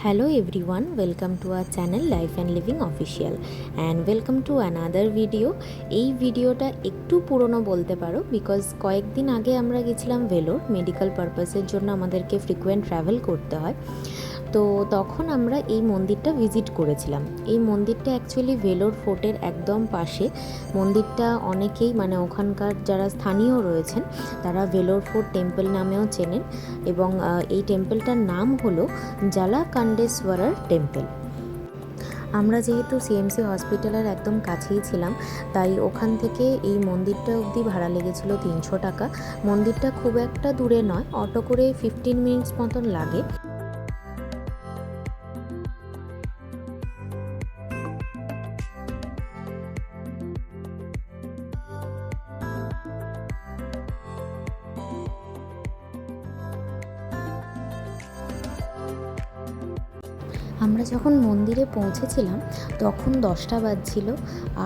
Hello everyone, welcome to our channel Life and Living Official and welcome to another video. এই ভিডিওটা একটু পুরনো বলতে পারো বিকজ কয়েকদিন আগে আমরা গেছিলাম ভেলোর মেডিকেল পারপাসের জন্য। আমাদেরকে ফ্রিকোয়েন্ট ট্রাভেল করতে হয়, তো তখন আমরা এই মন্দিরটা ভিজিট করেছিলাম। এই মন্দিরটা অ্যাকচুয়ালি ভেলোর ফোর্টের একদম পাশে। মন্দিরটা অনেকেই ওখানকার যারা স্থানীয় রয়েছেন তারা ভেলোর ফোর্ট টেম্পল নামেও চেনেন, এবং এই টেম্পলটার নাম হলো জালাকান্ডেশ্বরার টেম্পল। আমরা যেহেতু সিএমসি হসপিটালের একদম কাছেই ছিলাম, তাই ওখান থেকে এই মন্দিরটা অবধি ভাড়া লেগেছিল 300 টাকা। মন্দিরটা খুব একটা দূরে নয়, অটো করে 15 মিনিটস মতন লাগে। আমরা যখন মন্দিরে পৌঁছেছিলাম তখন 10টা বাজছিল,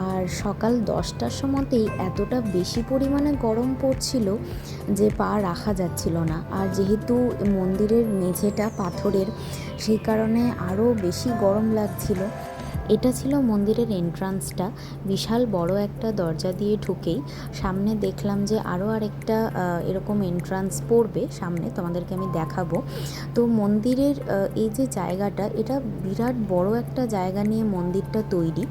আর সকাল 10টার সময়তেই এতটা বেশি পরিমাণে গরম পড়ছিল যে পা রাখা যাচ্ছিল না। আর যেহেতু মন্দিরের মেঝেটা পাথরের, সেই কারণে আরও বেশি গরম লাগছিল। এটা ছিল মন্দিরের এন্ট্রান্সটা। বিশাল বড় একটা দরজা দিয়ে ঢুকেই সামনে দেখলাম যে আরও আরেকটা এরকম এন্ট্রান্স পড়বে সামনে, তোমাদেরকে আমি দেখাবো। তো মন্দিরের এই যে জায়গাটা, এটা বিরাট বড় একটা জায়গা নিয়ে মন্দিরটা তৈরি।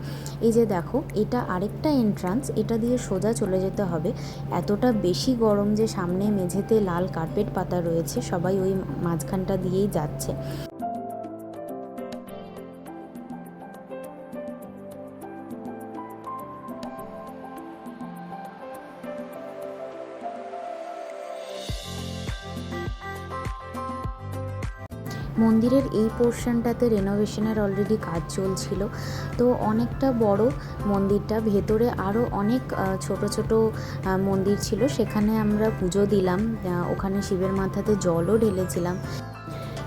এই যে দেখো, এটা আরেকটা এন্ট্রান্স, এটা দিয়ে সোজা চলে যেতে হবে। এতটা বেশি গরম যে সামনে মেঝেতে লাল কার্পেট পাতা রয়েছে, সবাই ওই মাঝখানটা দিয়েই যাচ্ছে। মন্দিরের এই পোর্শনটাতে রেনোভেশনের অলরেডি কাজ চলছিল, তো অনেকটা বড় মন্দিরটা। ভেতরে আরও অনেক ছোট ছোট মন্দির ছিল, সেখানে আমরা পুজো দিলাম, ওখানে শিবের মাথাতে জলও ঢেলেছিলাম।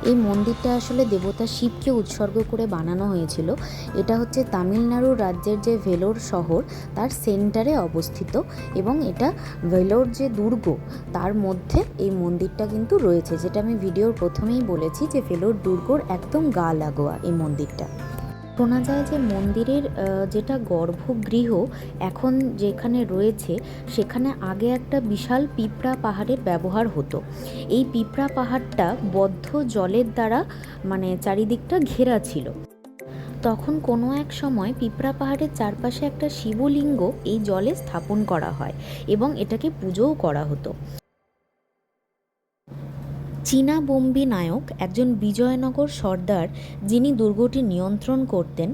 এই মন্দিরটা আসলে দেবতা শিবকে উৎসর্গ করে বানানো হয়েছিল। এটা হচ্ছে তামিলনাড়ু রাজ্যের যে ভেলোর শহর তার সেন্টারে অবস্থিত, এবং এটা ভেলোর যে দুর্গ তার মধ্যে এই মন্দিরটা কিন্তু রয়েছে, যেটা আমি ভিডিওর প্রথমেই বলেছি যে ভেলোর দুর্গর একদম গা লাগোয়া এই মন্দিরটা। শোনা যায় যে মন্দিরের যেটা গর্ভগৃহ এখন যেখানে রয়েছে, সেখানে আগে একটা বিশাল পিঁপড়া পাহাড়ের ব্যবহার হতো। এই পিঁপড়া পাহাড়টা বদ্ধ জলের দ্বারা চারিদিকটা ঘেরা ছিল। তখন কোনো এক সময় পিঁপড়া পাহাড়ের চারপাশে একটা শিবলিঙ্গ এই জলে স্থাপন করা হয়, এবং এটাকে পুজোও করা হতো। চীনা বম্বী নায়ক, একজন বিজয়নগর সর্দার যিনি দুর্গটি নিয়ন্ত্রণ করতেন,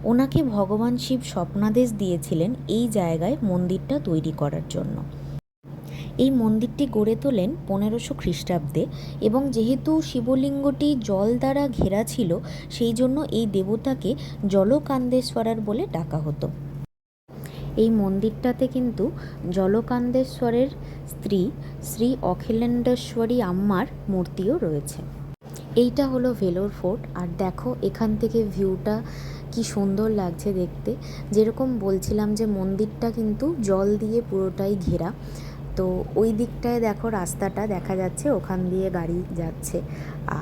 ওনাকে ভগবান শিব স্বপ্নাদেশ দিয়েছিলেন এই জায়গায় মন্দিরটা তৈরি করার জন্য। এই মন্দিরটি গড়ে তোলেন 1500 খ্রিস্টাব্দে, এবং যেহেতু শিবলিঙ্গটি জল দ্বারা ঘেরা ছিল, সেই জন্য এই দেবতাকে জলকান্দেশ্বরার বলে ডাকা হতো। এই মন্দিরটাতে কিন্তু জলকান্দেশ্বরের স্ত্রী শ্রী অখিলেন্দ্রেশ্বরী আম্মার মূর্তিও রয়েছে। এইটা হলো ভেলোর ফোর্ট, আর দেখো এখান থেকে ভিউটা কি সুন্দর লাগছে দেখতে। যেরকম বলছিলাম যে মন্দিরটা কিন্তু জল দিয়ে পুরোটাই ঘেরা, তো ওই দিকটায় দেখো রাস্তাটা দেখা যাচ্ছে, ওখান দিয়ে গাড়ি যাচ্ছে।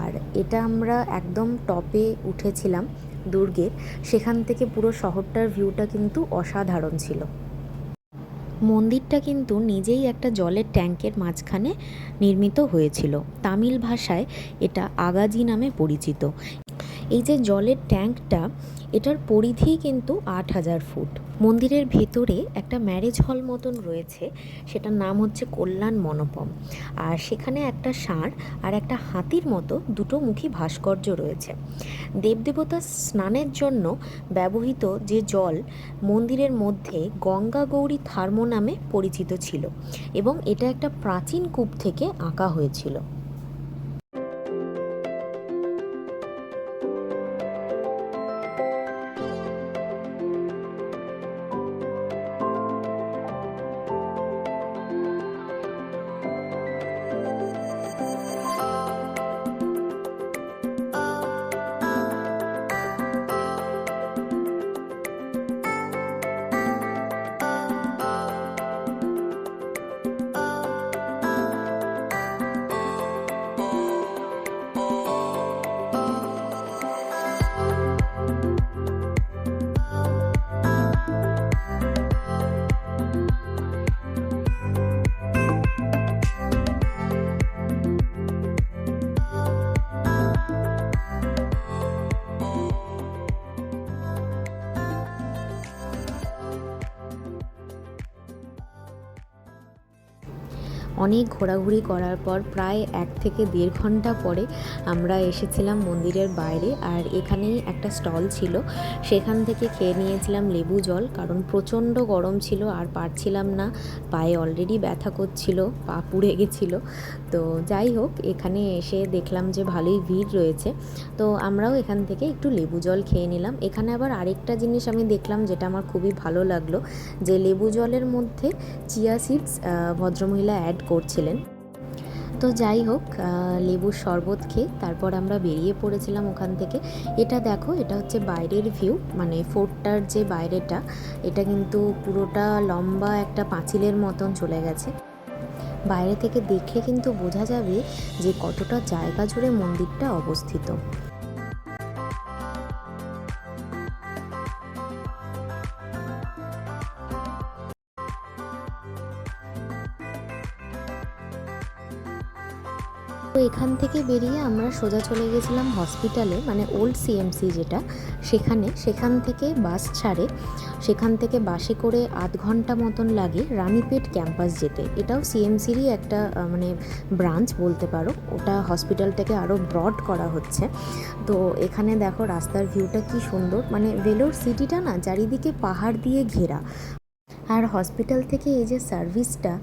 আর এটা আমরা একদম টপে উঠেছিলাম দুর্গের, সেখান থেকে পুরো শহরটার ভিউটা কিন্তু অসাধারণ ছিল। মন্দিরটা কিন্তু নিজেই একটা জলের ট্যাঙ্কের মাঝখানে নির্মিত হয়েছিল। তামিল ভাষায় এটা আগাজি নামে পরিচিত। এই যে জলের ট্যাঙ্কটা, এটার পরিধি কিন্তু 8000 ফুট। মন্দিরের ভেতরে একটা ম্যারেজ হল মতন রয়েছে, সেটার নাম হচ্ছে কল্যাণ মণ্ডপম। আর সেখানে একটা ষাঁড় আর একটা হাতির মতো দুটো মুখী ভাস্কর্য রয়েছে। দেবদেবতার স্নানের জন্য ব্যবহৃত যে জল মন্দিরের মধ্যে গঙ্গা গৌরী থার্মো নামে পরিচিত ছিল, এবং এটা একটা প্রাচীন কূপ থেকে আঁকা হয়েছিল। অনেক ঘোরাঘুরি করার পর প্রায় 1 থেকে 1.5 ঘন্টা পরে আমরা এসেছিলাম মন্দিরের বাইরে। আর এখানেই একটা স্টল ছিল, সেখান থেকে খেয়ে নিয়েছিলাম লেবু জল, কারণ প্রচণ্ড গরম ছিল আর পারছিলাম না, পায়ে অলরেডি ব্যথা করছিল, পা পুড়ে গেছিলো। তো যাই হোক, এখানে এসে দেখলাম যে ভালোই ভিড় রয়েছে, তো আমরাও এখান থেকে একটু লেবু জল খেয়ে নিলাম। এখানে আবার আরেকটা জিনিস আমি দেখলাম যেটা আমার খুবই ভালো লাগলো, যে লেবু জলের মধ্যে চিয়া সিডস ভদ্রমহিলা অ্যাড করছিলেন। তো যাই হোক, লেবুর শরবত খেয়ে তারপর আমরা বেরিয়ে পড়েছিলাম ওখান থেকে। এটা দেখো, এটা হচ্ছে বাইরের ভিউ, মানে ফোর্টটার যে বাইরেটা, এটা কিন্তু পুরোটা লম্বা একটা পাঁচিলের মতন চলে গেছে। বাইরে থেকে দেখলে কিন্তু বোঝা যাবে যে কতটা জায়গা জুড়ে মন্দিরটা অবস্থিত। তো এখান থেকে বেরিয়ে আমরা সোজা চলে গেছিলাম হসপিটালে, মানে ওল্ড সিএমসি যেটা, সেখান থেকে বাস ছাড়ে। সেখান থেকে বাসে করে 8 ঘন্টা মতন লাগে রানীপেট ক্যাম্পাস যেতে। এটাও সিএমসিরই একটা মানে ব্রাঞ্চ বলতে পারো, ওটা হসপিটাল থেকে আরও ব্রড করা হচ্ছে। তো এখানে দেখো রাস্তার ভিউটা কি সুন্দর, মানে ভেলোর সিটিটা না চারিদিকে পাহাড় দিয়ে ঘেরা। আর হসপিটাল থেকে এই যে সার্ভিসটা,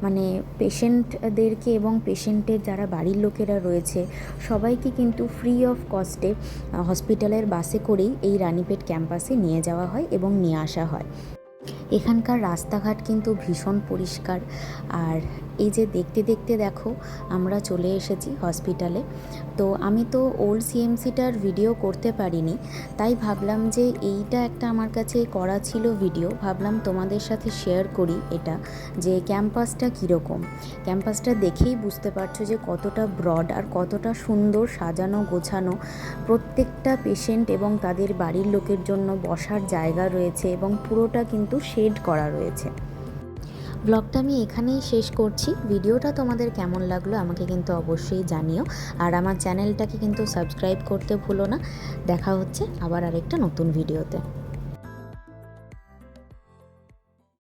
মানে পেশেন্টদেরকে এবং পেশেন্টের যারা বাড়ির লোকেরা রয়েছে সবাইকে কিন্তু ফ্রি অফ কস্টে হসপিটালের বাসে করেই এই রানীপেট ক্যাম্পাসে নিয়ে যাওয়া হয় এবং নিয়ে আসা হয়। এখানকার রাস্তাঘাট কিন্তু ভীষণ পরিষ্কার। আর এই যে দেখতে দেখতে দেখো আমরা চলে এসেছি হসপিটালে। তো আমি তো ওল্ড সিএমসিটার ভিডিও করতে পারিনি, তাই ভাবলাম যে এইটা একটা আমার কাছে করা ছিল ভিডিও, ভাবলাম তোমাদের সাথে শেয়ার করি এটা, যে ক্যাম্পাসটা কীরকম। ক্যাম্পাসটা দেখেই বুঝতে পারছো যে কতটা ব্রড আর কতটা সুন্দর সাজানো গোছানো। প্রত্যেকটা পেশেন্ট এবং তাদের বাড়ির লোকের জন্য বসার জায়গা রয়েছে এবং পুরোটা কিন্তু শেড করা রয়েছে। ব্লগটা আমি এখানেই শেষ করছি। ভিডিওটা তোমাদের কেমন লাগলো আমাকে কিন্তু অবশ্যই জানিও, আর আমার চ্যানেলটাকে কিন্তু সাবস্ক্রাইব করতে ভুলো না। দেখা হচ্ছে আবার আরেকটা নতুন ভিডিওতে।